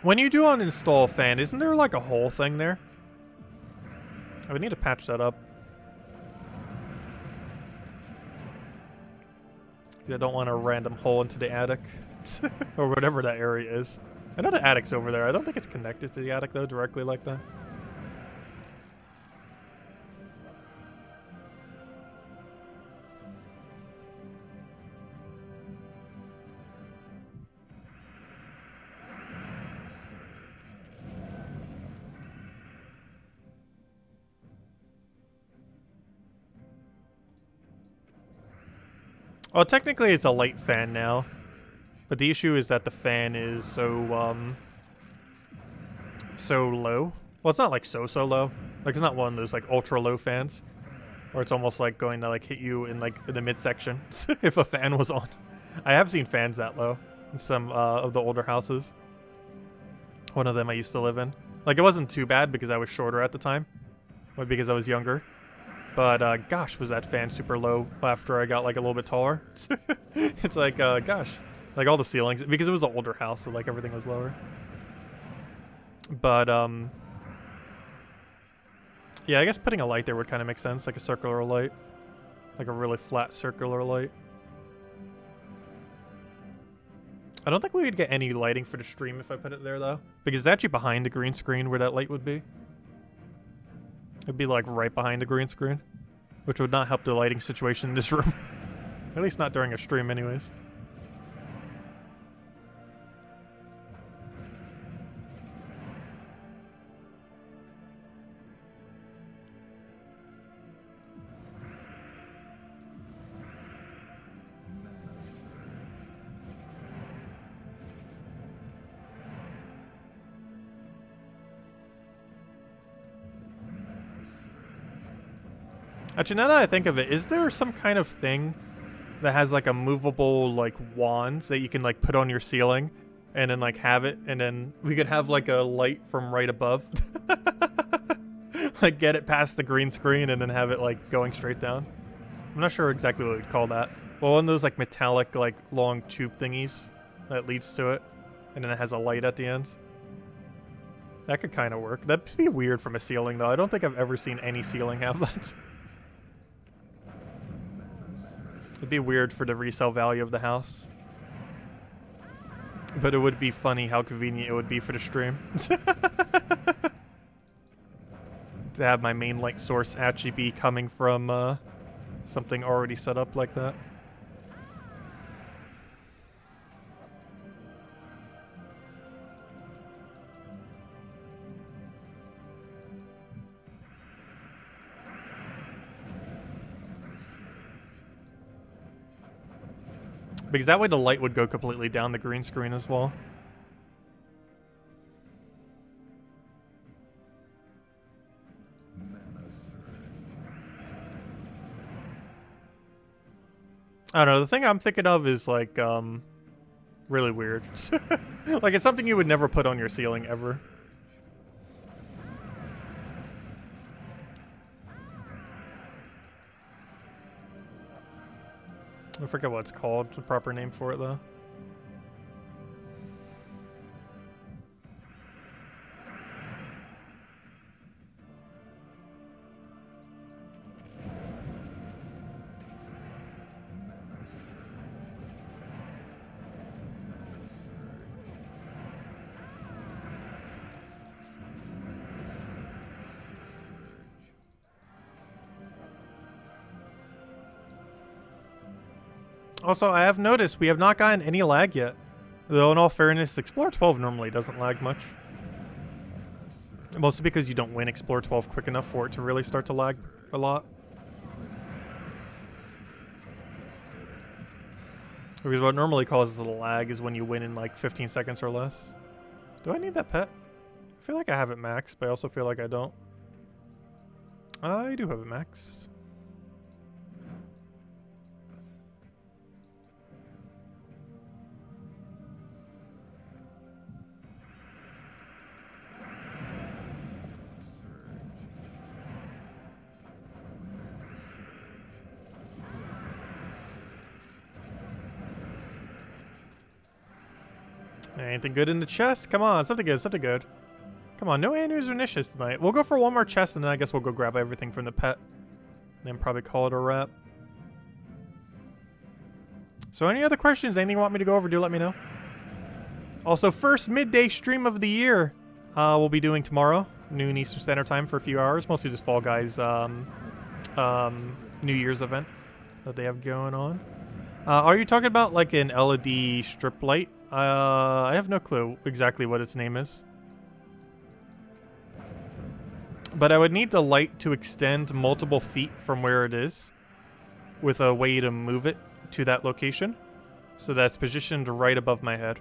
A: When you do uninstall fan, isn't there like a whole thing there? I would need to patch that up. I don't want a random hole into the attic. Or whatever that area is. I know the attic's over there. I don't think it's connected to the attic though, directly like that. Well, technically it's a light fan now, but the issue is that the fan is so low Well, it's not like so low. Like, it's not one of those like ultra low fans, or it's almost like going to like hit you in like the midsection if a fan was on. I have seen fans that low in some of the older houses. One of them I used to live in. Like, it wasn't too bad because I was shorter at the time, or because I was younger. But gosh, was that fan super low after I got like a little bit taller. It's like gosh, like all the ceilings, because it was an older house, so like everything was lower. But yeah, I guess putting a light there would kind of make sense, like a circular light, like a really flat circular light. I don't think we would get any lighting for the stream if I put it there though, because it's actually behind the green screen where that light would be. It'd be like right behind the green screen, which would not help the lighting situation in this room. At least not during a stream anyways. Actually, now that I think of it, is there some kind of thing that has like a movable like wands that you can like put on your ceiling and then like have it, and then we could have like a light from right above? Like get it past the green screen and then have it like going straight down. I'm not sure exactly what we'd call that. Well, one of those like metallic like long tube thingies that leads to it, and then it has a light at the end. That could kind of work. That'd be weird from a ceiling though. I don't think I've ever seen any ceiling have that. It'd be weird for the resale value of the house. But it would be funny how convenient it would be for the stream. To have my main light source actually be coming from something already set up like that. Because that way the light would go completely down the green screen as well. I don't know, the thing I'm thinking of is like, really weird. Like, it's something you would never put on your ceiling ever. I forget what it's called, the proper name for it though. Also, I have noticed we have not gotten any lag yet. Though, in all fairness, Explorer 12 normally doesn't lag much. Mostly because you don't win Explorer 12 quick enough for it to really start to lag a lot. Because what normally causes a lag is when you win in like 15 seconds or less. Do I need that pet? I feel like I have it maxed, but I also feel like I don't. I do have it maxed. Anything good in the chest? Come on, something good, something good. Come on, no Andrews or niches tonight. We'll go for one more chest, and then I guess we'll go grab everything from the pet. And then probably call it a wrap. So any other questions, anything you want me to go over, do let me know. Also, first midday stream of the year we'll be doing tomorrow, noon Eastern Standard Time for a few hours. Mostly just Fall Guys New Year's event that they have going on. Are you talking about like an LED strip light? I have no clue exactly what its name is. But I would need the light to extend multiple feet from where it is, with a way to move it to that location, so that's positioned right above my head.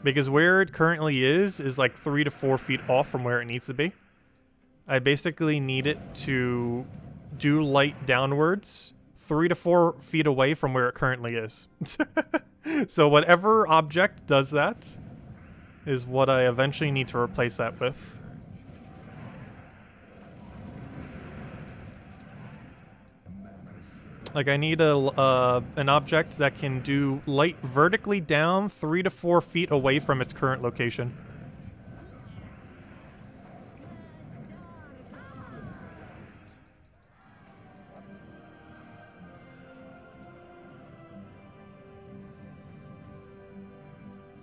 A: Because where it currently is like 3 to 4 feet off from where it needs to be. I basically need it to do light downwards 3 to 4 feet away from where it currently is. So whatever object does that is what I eventually need to replace that with. Like I need an object that can do light vertically down 3 to 4 feet away from its current location.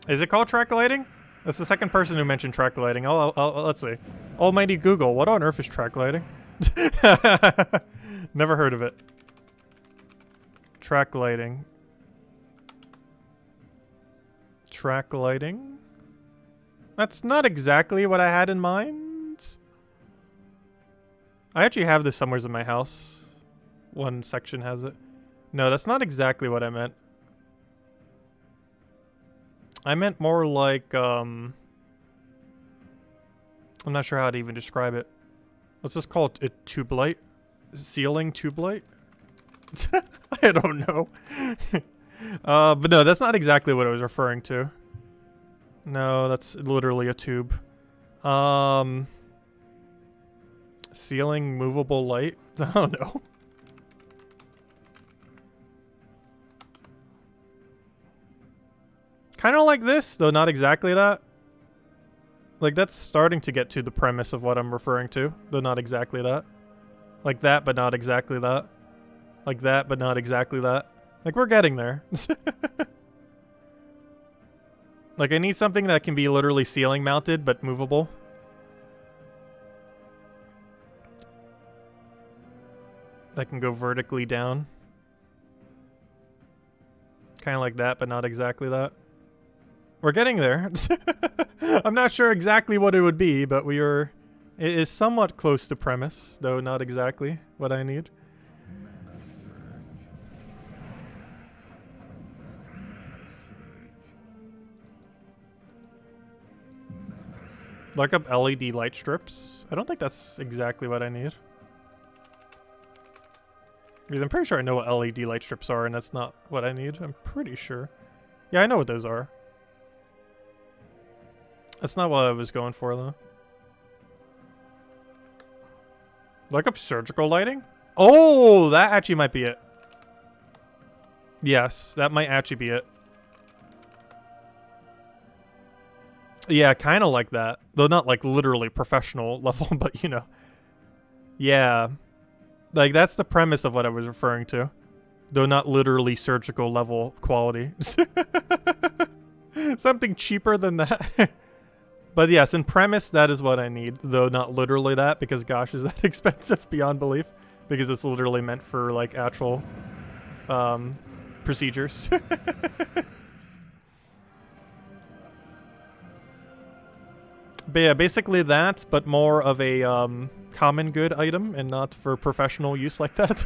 A: Is it called track lighting? That's the second person who mentioned track lighting. Let's see. Almighty Google, what on earth is track lighting? Never heard of it. Track lighting. Track lighting? That's not exactly what I had in mind. I actually have this somewhere in my house. One section has it. No, that's not exactly what I meant. I meant more like, I'm not sure how to even describe it. Let's just call it a tube light. Ceiling tube light? I don't know. But no, that's not exactly what I was referring to. No, that's literally a tube. Ceiling movable light? I don't know. Kind of like this, though not exactly that. Like, that's starting to get to the premise of what I'm referring to, though not exactly that. Like that, but not exactly that. Like that, but not exactly that. Like, we're getting there. Like, I need something that can be literally ceiling mounted, but movable. That can go vertically down. Kind of like that, but not exactly that. We're getting there. I'm not sure exactly what it would be, but we are... It is somewhat close to premise, though not exactly what I need. Look up LED light strips. I don't think that's exactly what I need. Because I'm pretty sure I know what LED light strips are, and that's not what I need. I'm pretty sure. Yeah, I know what those are. That's not what I was going for, though. Look up surgical lighting? Oh, that actually might be it. Yes, that might actually be it. Yeah, kind of like that. Though not like literally professional level, but you know. Yeah. Like, that's the premise of what I was referring to. Though not literally surgical level quality. Something cheaper than that. But yes, in premise, that is what I need. Though not literally that, because gosh, is that expensive beyond belief. Because it's literally meant for, like, actual procedures. But yeah, basically that, but more of a common good item and not for professional use like that.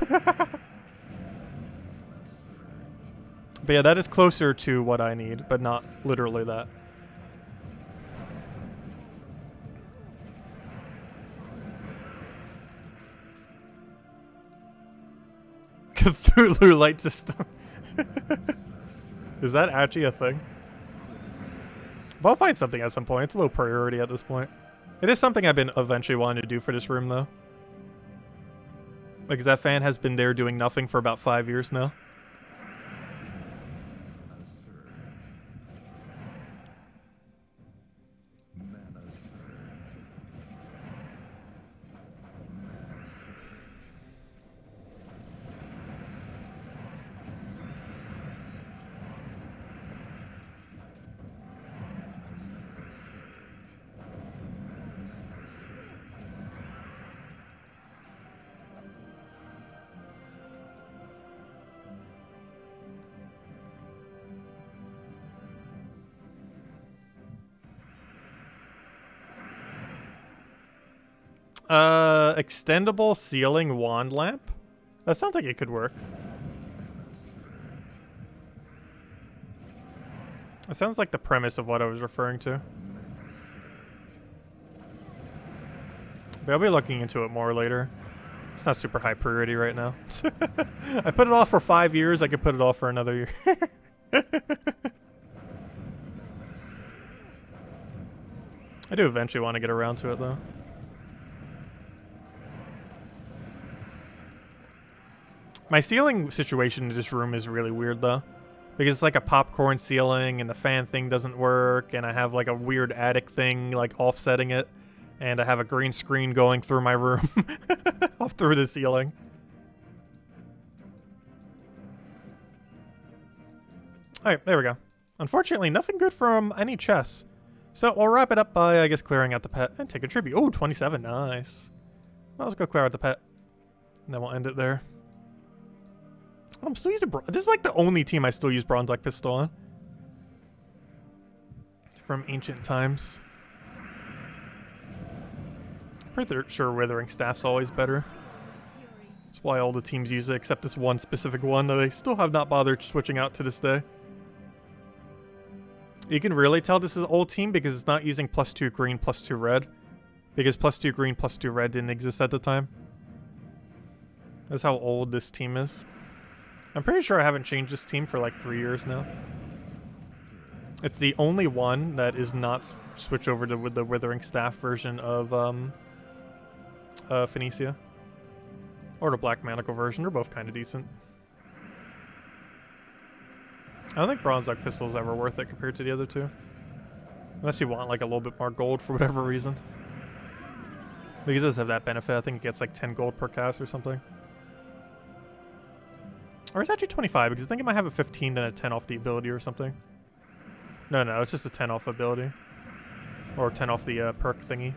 A: But yeah, that is closer to what I need, but not literally that. Cthulhu light system. Is that actually a thing? But I'll find something at some point. It's a low priority at this point. It is something I've been eventually wanting to do for this room, though. Because that fan has been there doing nothing for about 5 years now. Extendable ceiling wand lamp? That sounds like it could work. It sounds like the premise of what I was referring to. But I'll be looking into it more later. It's not super high priority right now. I put it off for 5 years. I could put it off for another year. I do eventually want to get around to it, though. My ceiling situation in this room is really weird, though. Because it's like a popcorn ceiling, and the fan thing doesn't work, and I have like a weird attic thing, like offsetting it. And I have a green screen going through my room. Off through the ceiling. Alright, there we go. Unfortunately, nothing good from any chests. So we'll wrap it up by, I guess, clearing out the pet and take a tribute. Oh, 27. Nice. Well, let's go clear out the pet. And then we'll end it there. Oh, I'm still using this is like the only team I still use Bronze Like Pistol on. From ancient times. Pretty sure Withering Staff's always better. That's why all the teams use it, except this one specific one that they still have not bothered switching out to this day. You can really tell this is an old team because it's not using +2 green, +2 red. Because +2 green, +2 red didn't exist at the time. That's how old this team is. I'm pretty sure I haven't changed this team for like 3 years now. It's the only one that is not switch over to the Withering Staff version of Phoenicia. Or the Black Manacle version. They're both kind of decent. I don't think Bronze Like Pistol is ever worth it compared to the other two. Unless you want like a little bit more gold for whatever reason. Because it does have that benefit. I think it gets like 10 gold per cast or something. Or it's actually 25 because I think it might have a 15 and a 10 off the ability or something. No, it's just a 10 off ability. Or 10 off the perk thingy.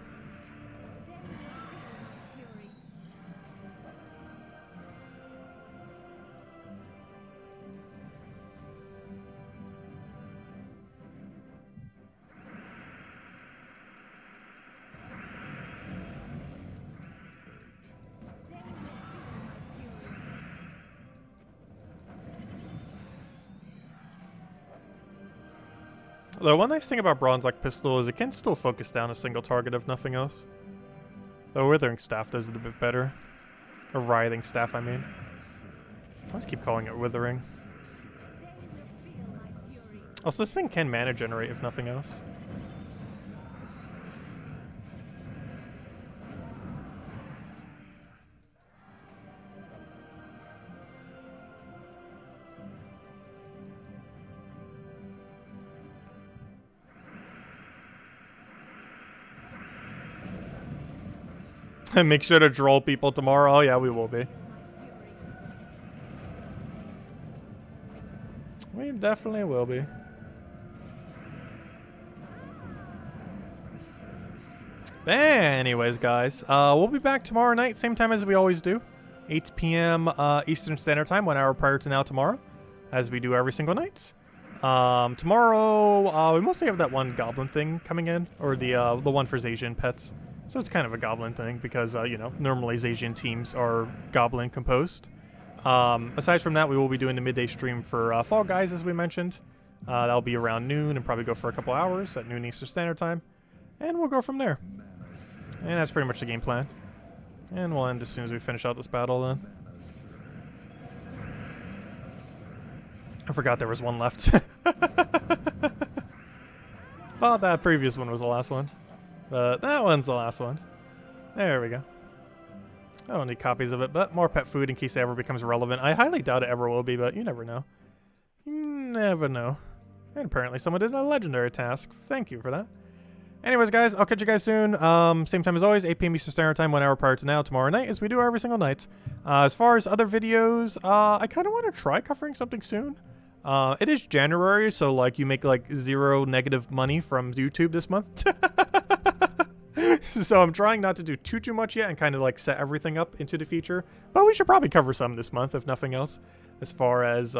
A: The one nice thing about Bronze Like Pistol is it can still focus down a single target if nothing else. Though Withering Staff does it a bit better. Or Writhing Staff, I mean. I always keep calling it Withering. Also, this thing can mana generate if nothing else. And make sure to troll people tomorrow. Oh yeah, we will be. We definitely will be. Anyways, guys, we'll be back tomorrow night, same time as we always do. 8 p.m. Eastern Standard Time, 1 hour prior to now tomorrow, as we do every single night. Tomorrow, we mostly have that one goblin thing coming in, or the one for Zacian pets. So it's kind of a goblin thing because, you know, normally Zacian teams are goblin composed. Aside from that, we will be doing the midday stream for Fall Guys, as we mentioned. That'll be around noon and probably go for a couple hours at noon Eastern Standard Time. And we'll go from there. And that's pretty much the game plan. And we'll end as soon as we finish out this battle then. I forgot there was one left. Thought that previous one was the last one. But that one's the last one. There we go. I don't need copies of it, but more pet food in case it ever becomes relevant. I highly doubt it ever will be, but you never know. You never know. And apparently someone did a legendary task. Thank you for that. Anyways, guys, I'll catch you guys soon. Same time as always, 8 p.m. Eastern Standard Time, 1 hour prior to now, tomorrow night, as we do every single night. As far as other videos, I kind of want to try covering something soon. It is January, so like you make like 0 negative money from YouTube this month. So I'm trying not to do too much yet and kind of like set everything up into the future. But we should probably cover some this month, if nothing else, as far as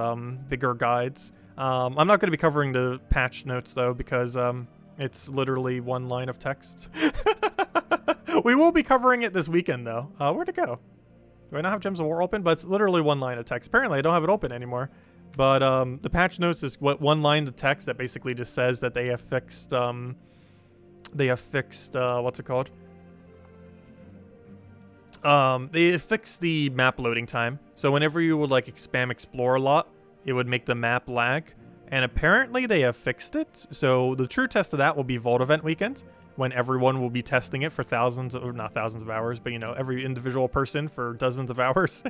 A: bigger guides. I'm not going to be covering the patch notes though, because it's literally 1 line of text. We will be covering it this weekend though. Where'd it go? Do I not have Gems of War open? But it's literally 1 line of text. Apparently I don't have it open anymore. But the patch notes is what one line of text that basically just says that they have fixed what's it called? They fixed the map loading time. So whenever you would like spam explore a lot, it would make the map lag. And apparently they have fixed it. So the true test of that will be Vault Event weekend, when everyone will be testing it for not thousands of hours, but, you know, every individual person for dozens of hours.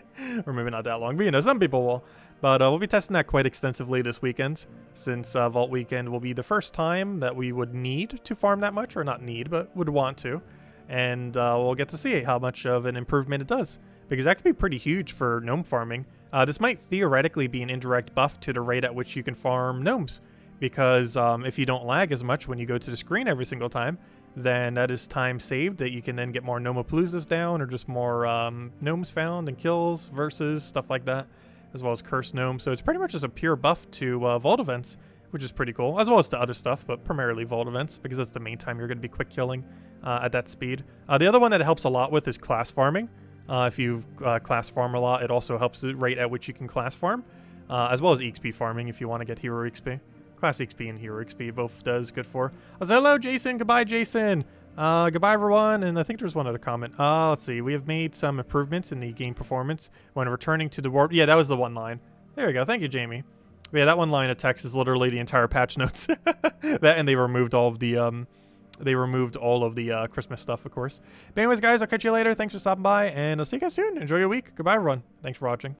A: Or maybe not that long, but, you know, some people will. But we'll be testing that quite extensively this weekend, since Vault Weekend will be the first time that we would need to farm that much, or not need, but would want to. And we'll get to see how much of an improvement it does, because that could be pretty huge for gnome farming. This might theoretically be an indirect buff to the rate at which you can farm gnomes, because if you don't lag as much when you go to the screen every single time, then that is time saved that you can then get more Gnomapaloozas down, or just more gnomes found and kills versus stuff like that, as well as cursed gnomes. So it's pretty much just a pure buff to Vault events, which is pretty cool, as well as to other stuff, but primarily Vault events, because that's the main time you're going to be quick killing at that speed. The other one that it helps a lot with is class farming. If you class farm a lot, it also helps the rate at which you can class farm, as well as EXP farming if you want to get hero XP. Class XP and hero XP both does good for. Hello, Jason. Goodbye, Jason. Goodbye, everyone. And I think there's one other comment. Let's see. We have made some improvements in the game performance when returning to the warp. Yeah, that was the one line. There we go. Thank you, Jamie. But yeah, that one line of text is literally the entire patch notes. That, and they removed all of the Christmas stuff, of course. But anyways, guys, I'll catch you later. Thanks for stopping by, and I'll see you guys soon. Enjoy your week. Goodbye, everyone. Thanks for watching.